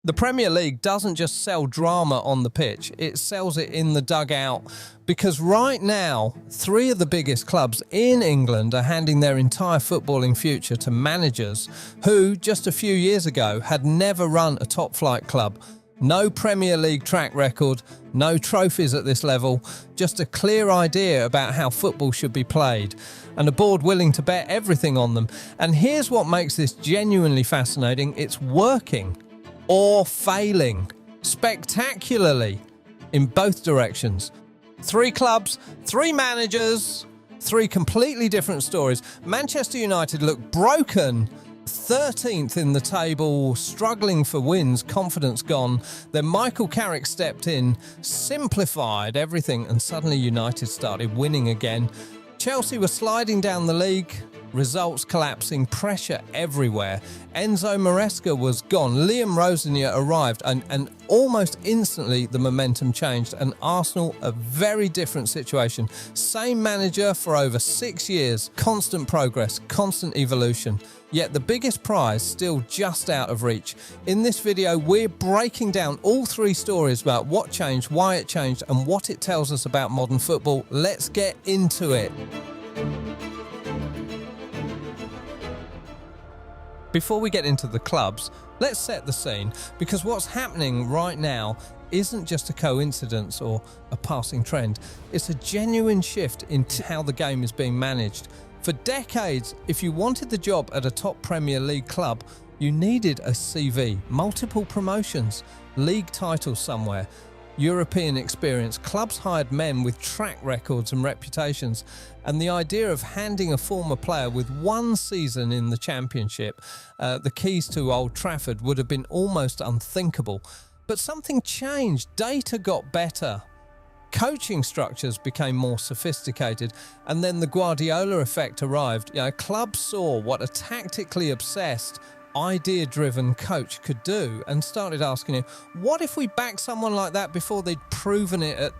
The Premier League doesn't just sell drama on the pitch, it sells it in the dugout, because right now, 3 of the biggest clubs in England are handing their entire footballing future to managers who, just a few years ago, had never run a top-flight club. No Premier League track record, no trophies at this level, just a clear idea about how football should be played, and a board willing to bet everything on them. And here's what makes this genuinely fascinating: it's working. Or failing spectacularly in both directions. 3 clubs, 3 managers, 3 completely different stories. Manchester United look broken, 13th in the table, struggling for wins, confidence gone. Then Michael Carrick stepped in, simplified everything, and suddenly United started winning again. Chelsea were sliding down the league, results collapsing, pressure everywhere. Enzo Maresca was gone. Liam Rosenior arrived, and almost instantly the momentum changed. And Arsenal, a very different situation. Same manager for over 6 years. Constant progress, constant evolution. Yet the biggest prize still just out of reach. In this video, we're breaking down all 3 stories about what changed, why it changed, and what it tells us about modern football. Let's get into it. Before we get into the clubs, let's set the scene, because what's happening right now isn't just a coincidence or a passing trend. It's a genuine shift in how the game is being managed. For decades, if you wanted the job at a top Premier League club, you needed a CV, multiple promotions, league titles somewhere, European experience. Clubs hired men with track records and reputations, and the idea of handing a former player with 1 season in the Championship the keys to Old Trafford would have been almost unthinkable. But something changed. Data got better. Coaching structures became more sophisticated, and then the Guardiola effect arrived. Clubs saw what a tactically obsessed, idea-driven coach could do and started asking him, what if we back someone like that before they'd proven it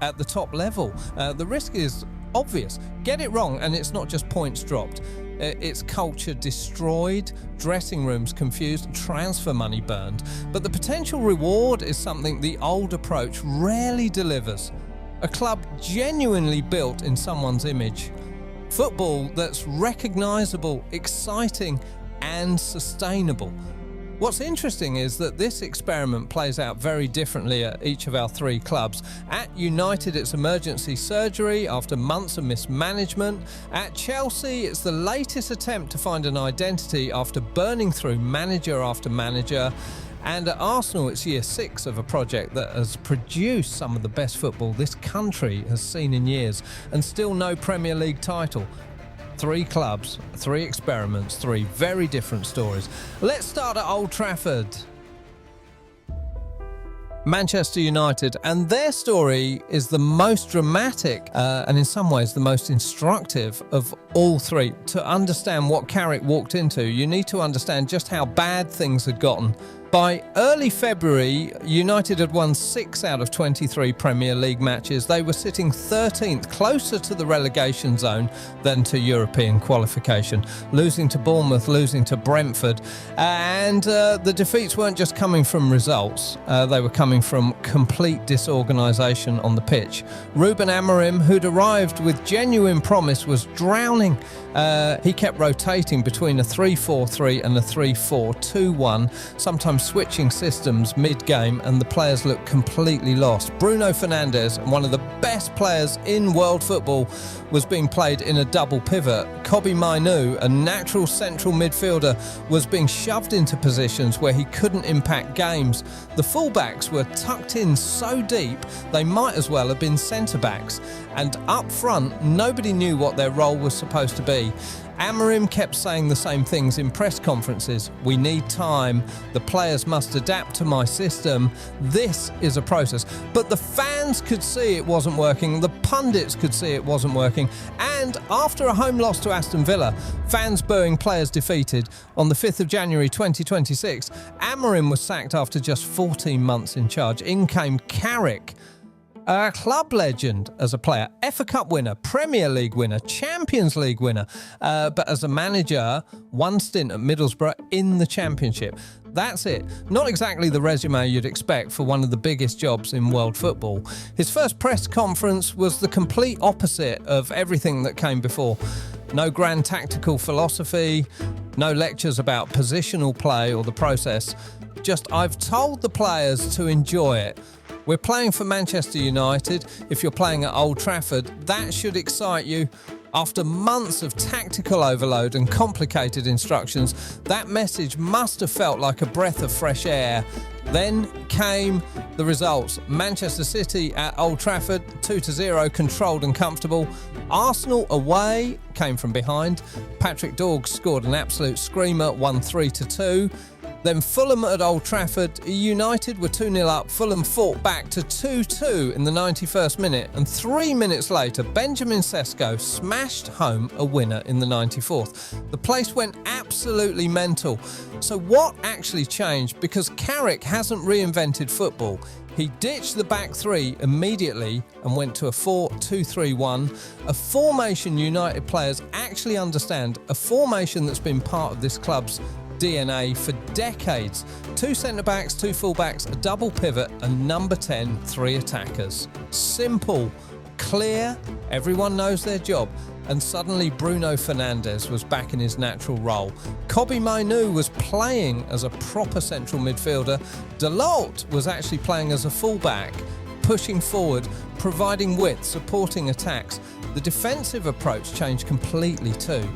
at the top level? The risk is obvious. Get it wrong and it's not just points dropped. It's culture destroyed, dressing rooms confused, transfer money burned. But the potential reward is something the old approach rarely delivers. A club genuinely built in someone's image. Football that's recognisable, exciting, and sustainable. What's interesting is that this experiment plays out very differently at each of our 3 clubs. At United, it's emergency surgery after months of mismanagement. At Chelsea, it's the latest attempt to find an identity after burning through manager after manager. And at Arsenal, it's year 6 of a project that has produced some of the best football this country has seen in years, and still no Premier League title. 3 clubs, 3 experiments, 3 very different stories. Let's start at Old Trafford. Manchester United, and their story is the most dramatic and in some ways the most instructive of all 3. To understand what Carrick walked into, you need to understand just how bad things had gotten. By early February, United had won 6 out of 23 Premier League matches. They were sitting 13th, closer to the relegation zone than to European qualification, losing to Bournemouth, losing to Brentford. And the defeats weren't just coming from results, they were coming from complete disorganisation on the pitch. Ruben Amorim, who'd arrived with genuine promise, was drowning. He kept rotating between a 3-4-3 and a 3-4-2-1, sometimes switching systems mid-game, and the players looked completely lost. Bruno Fernandes, one of the best players in world football, was being played in a double pivot. Kobbie Mainoo, a natural central midfielder, was being shoved into positions where he couldn't impact games. The fullbacks were tucked in so deep they might as well have been centre-backs. And up front, nobody knew what their role was supposed to be. Amorim kept saying the same things in press conferences. We need time. The players must adapt to my system. This is a process. But the fans could see it wasn't working. The pundits could see it wasn't working. And after a home loss to Aston Villa, fans booing, players defeated, on the 5th of January 2026, Amorim was sacked after just 14 months in charge. In came Carrick. A club legend as a player, FA Cup winner, Premier League winner, Champions League winner, but as a manager, one stint at Middlesbrough in the Championship. That's it. Not exactly the resume you'd expect for one of the biggest jobs in world football. His first press conference was the complete opposite of everything that came before. No grand tactical philosophy, no lectures about positional play or the process. Just, I've told the players to enjoy it. We're playing for Manchester United. If you're playing at Old Trafford, that should excite you. After months of tactical overload and complicated instructions, that message must have felt like a breath of fresh air. Then came the results. Manchester City at Old Trafford, 2-0, controlled and comfortable. Arsenal away, came from behind. Patrick Dorg scored an absolute screamer, won 3-2. Then Fulham at Old Trafford, United were 2-0 up. Fulham fought back to 2-2 in the 91st minute, and 3 minutes later, Benjamin Sesko smashed home a winner in the 94th. The place went absolutely mental. So what actually changed? Because Carrick hasn't reinvented football. He ditched the back three immediately and went to a 4-2-3-1, a formation United players actually understand, a formation that's been part of this club's DNA for decades. 2 centre-backs, 2 full-backs, a double pivot, and number 10, 3 attackers. Simple, clear, everyone knows their job. And suddenly Bruno Fernandes was back in his natural role. Kobbie Mainoo was playing as a proper central midfielder. Dalot was actually playing as a full-back, pushing forward, providing width, supporting attacks. The defensive approach changed completely too.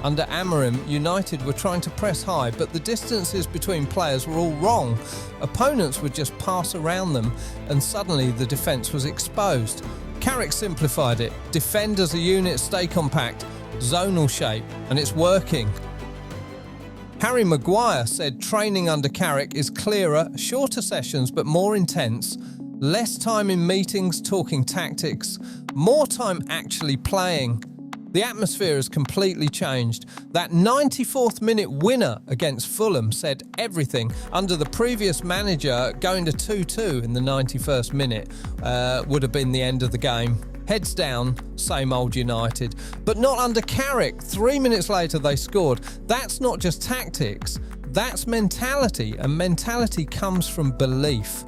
Under Amorim, United were trying to press high, but the distances between players were all wrong. Opponents would just pass around them, and suddenly the defence was exposed. Carrick simplified it. Defend as a unit, stay compact, zonal shape, and it's working. Harry Maguire said training under Carrick is clearer, shorter sessions but more intense, less time in meetings talking tactics, more time actually playing. The atmosphere has completely changed. That 94th minute winner against Fulham said everything. Under the previous manager, going to 2-2 in the 91st minute would have been the end of the game. Heads down, same old United. But not under Carrick. 3 minutes later they scored. That's not just tactics, that's mentality, and mentality comes from belief.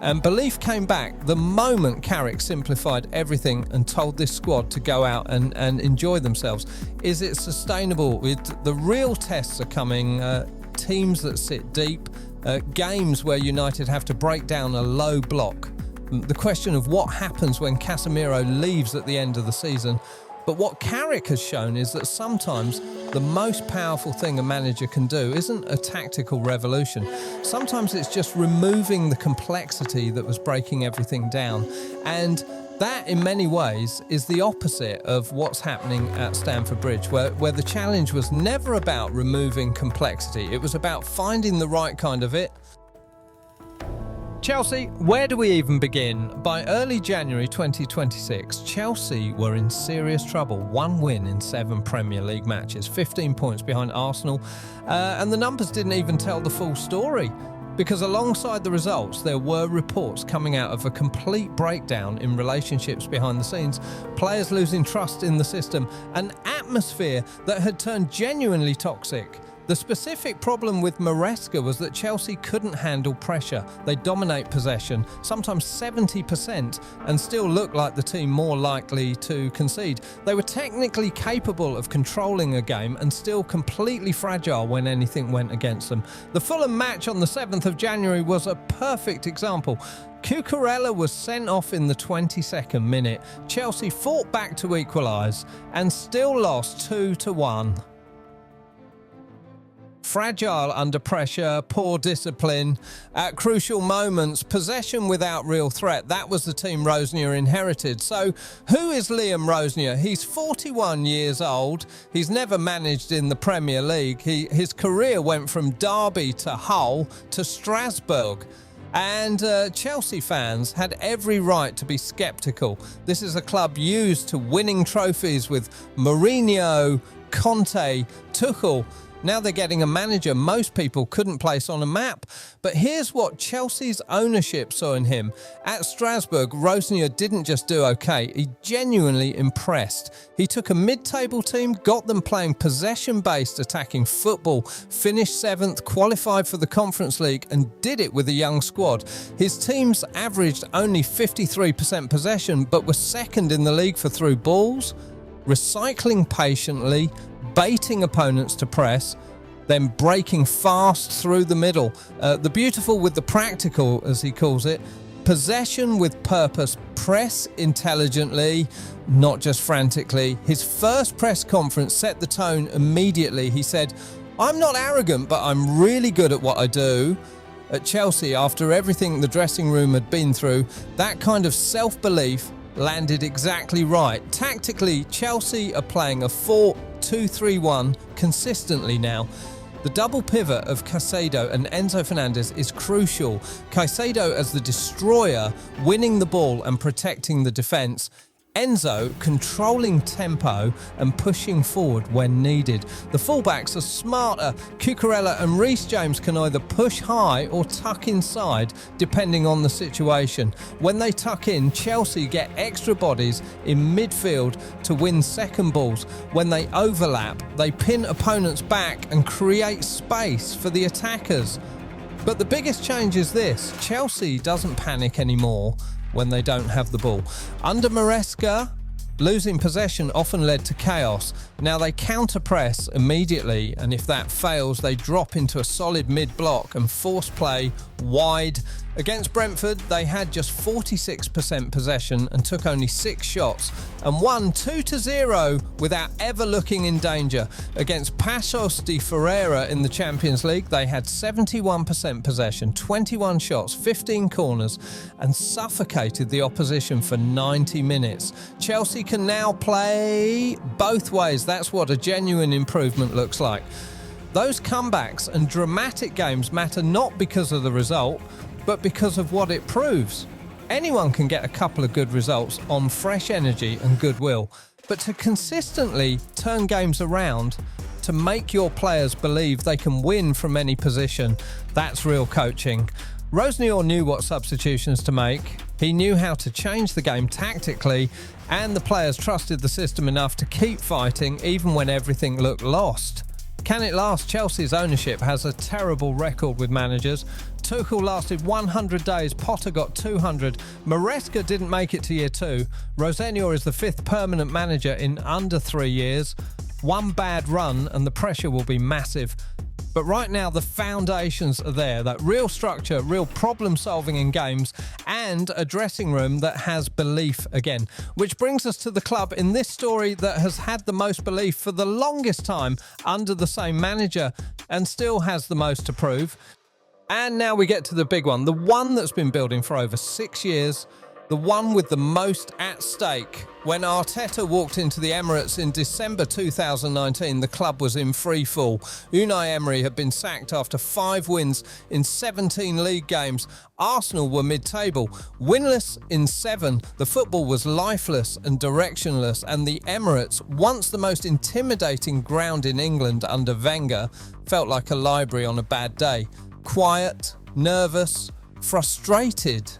And belief came back the moment Carrick simplified everything and told this squad to go out and enjoy themselves. Is it sustainable? The real tests are coming. Teams that sit deep, games where United have to break down a low block. The question of what happens when Casemiro leaves at the end of the season. But what Carrick has shown is that sometimes the most powerful thing a manager can do isn't a tactical revolution. Sometimes it's just removing the complexity that was breaking everything down. And that, in many ways, is the opposite of what's happening at Stamford Bridge, where the challenge was never about removing complexity. It was about finding the right kind of it. Chelsea, where do we even begin? By early January 2026, Chelsea were in serious trouble. 1 win in 7 Premier League matches, 15 points behind Arsenal, and the numbers didn't even tell the full story. Because alongside the results, there were reports coming out of a complete breakdown in relationships behind the scenes, players losing trust in the system, an atmosphere that had turned genuinely toxic. The specific problem with Maresca was that Chelsea couldn't handle pressure. They dominate possession, sometimes 70%, and still look like the team more likely to concede. They were technically capable of controlling a game and still completely fragile when anything went against them. The Fulham match on the 7th of January was a perfect example. Cucurella was sent off in the 22nd minute. Chelsea fought back to equalise and still lost 2-1. Fragile under pressure, poor discipline, at crucial moments, possession without real threat. That was the team Rosenior inherited. So who is Liam Rosenior? He's 41 years old. He's never managed in the Premier League. His career went from Derby to Hull to Strasbourg. And Chelsea fans had every right to be sceptical. This is a club used to winning trophies with Mourinho, Conte, Tuchel. Now they're getting a manager most people couldn't place on a map. But here's what Chelsea's ownership saw in him. At Strasbourg, Roseior didn't just do okay, he genuinely impressed. He took a mid-table team, got them playing possession-based attacking football, finished 7th, qualified for the Conference League, and did it with a young squad. His teams averaged only 53% possession, but were second in the league for through balls, recycling patiently, baiting opponents to press, then breaking fast through the middle. The beautiful with the practical, as he calls it, possession with purpose, press intelligently, not just frantically. His first press conference set the tone immediately. He said, "I'm not arrogant, but I'm really good at what I do." At Chelsea, after everything the dressing room had been through, that kind of self-belief landed exactly right. Tactically, Chelsea are playing a 4-2-3-1 consistently now. The double pivot of Caicedo and Enzo Fernandez is crucial. Caicedo as the destroyer, winning the ball and protecting the defence. Enzo controlling tempo and pushing forward when needed. The fullbacks are smarter. Cucurella and Reece James can either push high or tuck inside depending on the situation. When they tuck in, Chelsea get extra bodies in midfield to win second balls. When they overlap, they pin opponents back and create space for the attackers. But the biggest change is this: Chelsea doesn't panic anymore when they don't have the ball. Under Maresca, losing possession often led to chaos. Now they counter-press immediately, and if that fails, they drop into a solid mid-block and force play wide. Against Brentford, they had just 46% possession and took only 6 shots and won 2-0 without ever looking in danger. Against Paços de Ferreira in the Champions League, they had 71% possession, 21 shots, 15 corners, and suffocated the opposition for 90 minutes. Chelsea can now play both ways. That's what a genuine improvement looks like. Those comebacks and dramatic games matter not because of the result, but because of what it proves. Anyone can get a couple of good results on fresh energy and goodwill, but to consistently turn games around, to make your players believe they can win from any position, that's real coaching. Rosenior knew what substitutions to make, he knew how to change the game tactically, and the players trusted the system enough to keep fighting even when everything looked lost. Can it last? Chelsea's ownership has a terrible record with managers. Tuchel lasted 100 days, Potter got 200. Maresca didn't make it to year 2. Rosenior is the 5th permanent manager in under 3 years. One bad run and the pressure will be massive. But right now the foundations are there, that real structure, real problem solving in games, and a dressing room that has belief again. Which brings us to the club in this story that has had the most belief for the longest time under the same manager and still has the most to prove. And now we get to the big one, the one that's been building for over 6 years, the one with the most at stake. When Arteta walked into the Emirates in December 2019, the club was in free fall. Unai Emery had been sacked after 5 wins in 17 league games. Arsenal were mid-table, winless in 7. The football was lifeless and directionless, and the Emirates, once the most intimidating ground in England under Wenger, felt like a library on a bad day. Quiet, nervous, frustrated.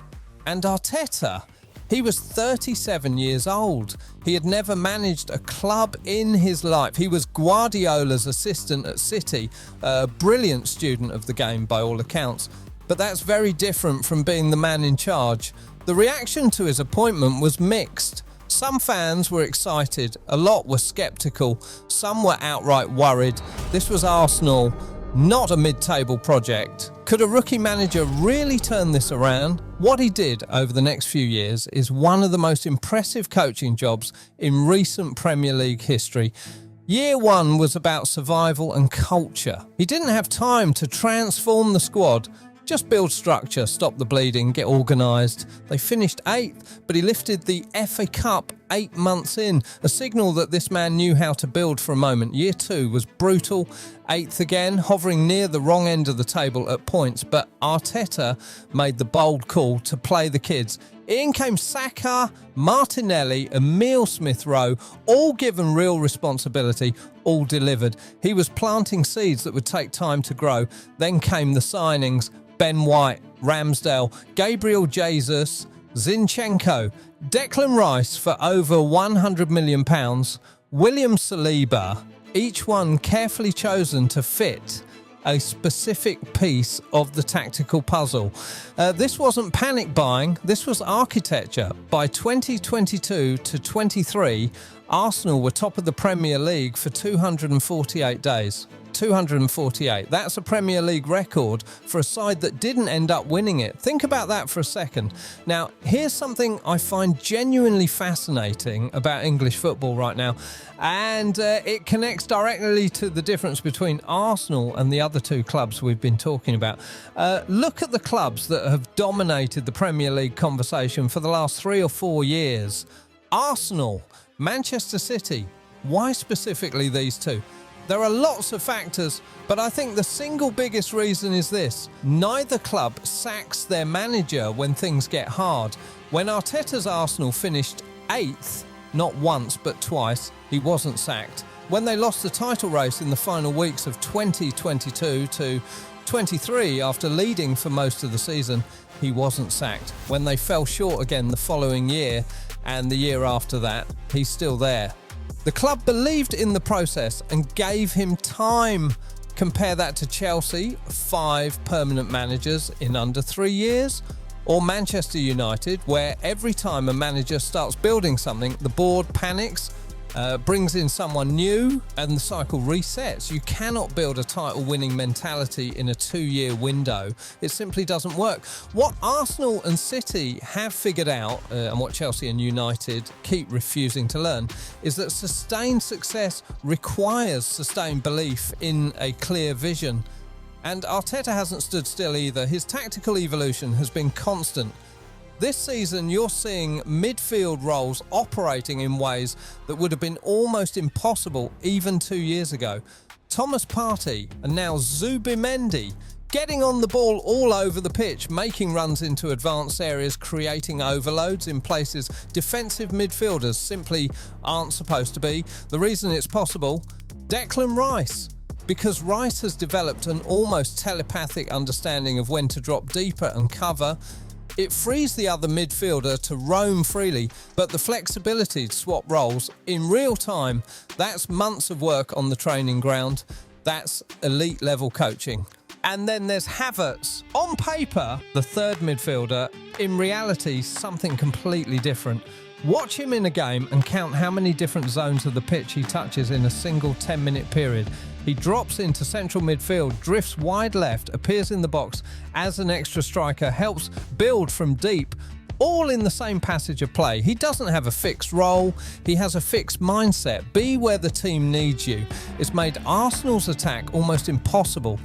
And Arteta, he was 37 years old. He had never managed a club in his life. He was Guardiola's assistant at City, a brilliant student of the game by all accounts. But that's very different from being the man in charge. The reaction to his appointment was mixed. Some fans were excited, a lot were sceptical, some were outright worried. This was Arsenal, not a mid-table project. Could a rookie manager really turn this around? What he did over the next few years is one of the most impressive coaching jobs in recent Premier League history. Year 1 was about survival and culture. He didn't have time to transform the squad. Just build structure, stop the bleeding, get organised. They finished 8th, but he lifted the FA Cup 8 months in, a signal that this man knew how to build for a moment. Year 2 was brutal, 8th again, hovering near the wrong end of the table at points, but Arteta made the bold call to play the kids. In came Saka, Martinelli, Emile Smith-Rowe, all given real responsibility, all delivered. He was planting seeds that would take time to grow. Then came the signings: Ben White, Ramsdale, Gabriel Jesus, Zinchenko, Declan Rice for over £100 million, William Saliba, each one carefully chosen to fit a specific piece of the tactical puzzle. This wasn't panic buying, this was architecture. By 2022 to 23, Arsenal were top of the Premier League for 248 days. 248. That's a Premier League record for a side that didn't end up winning it. Think about that for a second. Now, here's something I find genuinely fascinating about English football right now, and it connects directly to the difference between Arsenal and the other two clubs we've been talking about. Look at the clubs that have dominated the Premier League conversation for the last 3 or 4 years. Arsenal, Manchester City. Why specifically these two? There are lots of factors, but I think the single biggest reason is this: neither club sacks their manager when things get hard. When Arteta's Arsenal finished 8th, not once but twice, he wasn't sacked. When they lost the title race in the final weeks of 2022 to 23 after leading for most of the season, he wasn't sacked. When they fell short again the following year and the year after that, he's still there. The club believed in the process and gave him time. Compare that to Chelsea, 5 permanent managers in under 3 years, or Manchester United, where every time a manager starts building something, the board panics, brings in someone new, and the cycle resets. You cannot build a title-winning mentality in a 2-year window. It simply doesn't work. What Arsenal and City have figured out, and what Chelsea and United keep refusing to learn, is that sustained success requires sustained belief in a clear vision. And Arteta hasn't stood still either. His tactical evolution has been constant. This season, you're seeing midfield roles operating in ways that would have been almost impossible even 2 years ago. Thomas Partey and now Zubimendi getting on the ball all over the pitch, making runs into advanced areas, creating overloads in places defensive midfielders simply aren't supposed to be. The reason it's possible: Declan Rice. Because Rice has developed an almost telepathic understanding of when to drop deeper and cover. It frees the other midfielder to roam freely, but the flexibility to swap roles in real time, that's months of work on the training ground. That's elite level coaching. And then there's Havertz. On paper, the third midfielder, in reality, something completely different. Watch him in a game and count how many different zones of the pitch he touches in a single 10-minute period. He drops into central midfield, drifts wide left, appears in the box as an extra striker, helps build from deep, all in the same passage of play. He doesn't have a fixed role, he has a fixed mindset. Be where the team needs you. It's made Arsenal's attack almost impossible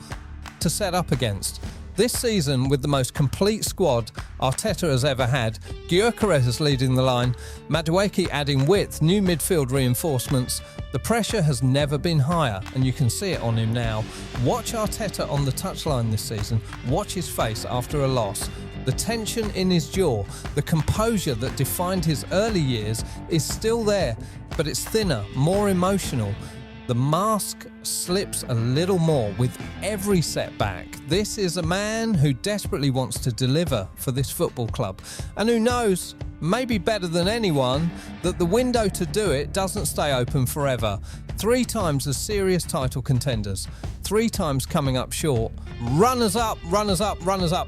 to set up against. This season, with the most complete squad Arteta has ever had, Gyökeres leading the line, Madueke adding width, new midfield reinforcements, the pressure has never been higher, and you can see it on him now. Watch Arteta on the touchline this season. Watch his face after a loss. The tension in his jaw, the composure that defined his early years is still there, but it's thinner, more emotional. The mask slips a little more with every setback. This is a man who desperately wants to deliver for this football club, and who knows, maybe better than anyone, that the window to do it doesn't stay open forever. 3 times as serious title contenders, 3 times coming up short. Runners up, runners up, runners up.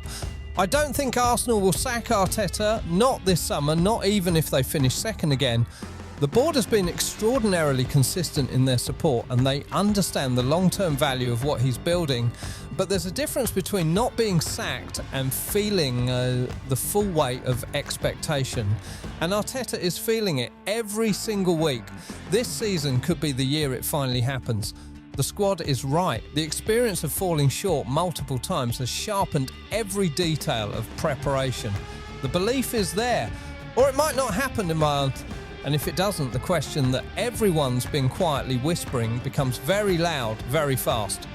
I don't think Arsenal will sack Arteta, not this summer, not even if they finish second again. The board has been extraordinarily consistent in their support, and they understand the long-term value of what he's building. But there's a difference between not being sacked and feeling the full weight of expectation. And Arteta is feeling it every single week. This season could be the year it finally happens. The squad is right. The experience of falling short multiple times has sharpened every detail of preparation. The belief is there. Or it might not happen in a month, And if it doesn't, the question that everyone's been quietly whispering becomes very loud, very fast.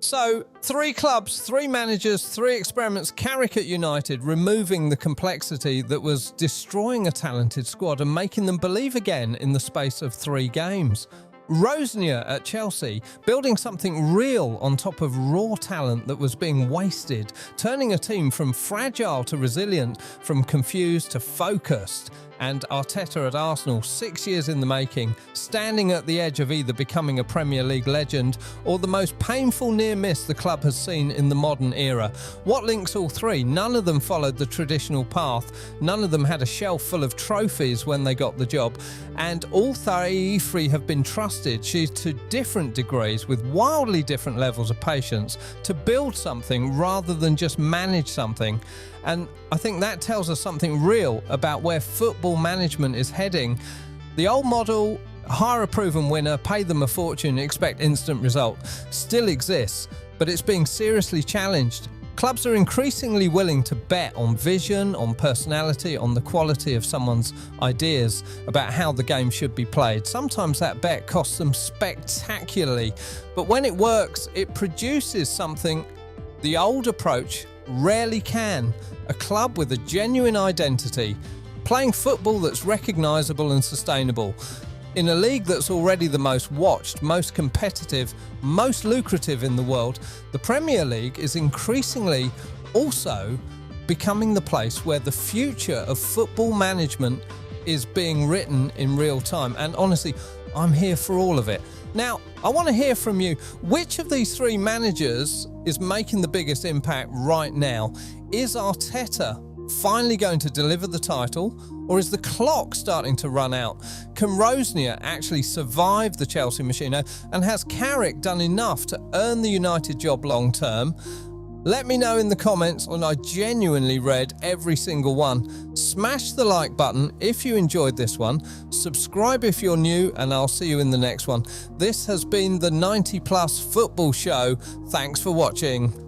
So, 3 clubs, 3 managers, 3 experiments, Carrick at United, removing the complexity that was destroying a talented squad and making them believe again in the space of 3 games. Roseior at Chelsea, building something real on top of raw talent that was being wasted, turning a team from fragile to resilient, from confused to focused. And Arteta at Arsenal, 6 years in the making, standing at the edge of either becoming a Premier League legend or the most painful near miss the club has seen in the modern era. What links all 3? None of them followed the traditional path. None of them had a shelf full of trophies when they got the job. And all 3 have been trusted, to different degrees with wildly different levels of patience, to build something rather than just manage something. And I think that tells us something real about where football management is heading. The old model, hire a proven winner, pay them a fortune, expect instant result, still exists, but it's being seriously challenged. Clubs are increasingly willing to bet on vision, on personality, on the quality of someone's ideas about how the game should be played. Sometimes that bet costs them spectacularly, but when it works, it produces something the old approach rarely can. A club with a genuine identity, playing football that's recognisable and sustainable. In a league that's already the most watched, most competitive, most lucrative in the world, the Premier League is increasingly also becoming the place where the future of football management is being written in real time. And honestly, I'm here for all of it. Now, I want to hear from you. Which of these 3 managers is making the biggest impact right now? Is Arteta finally going to deliver the title, or is the clock starting to run out? Can Rosenior actually survive the Chelsea machine? And has Carrick done enough to earn the United job long term? Let me know in the comments, and I genuinely read every single one. Smash the like button if you enjoyed this one. Subscribe if you're new, and I'll see you in the next one. This has been the 90 Plus Football Show. Thanks for watching.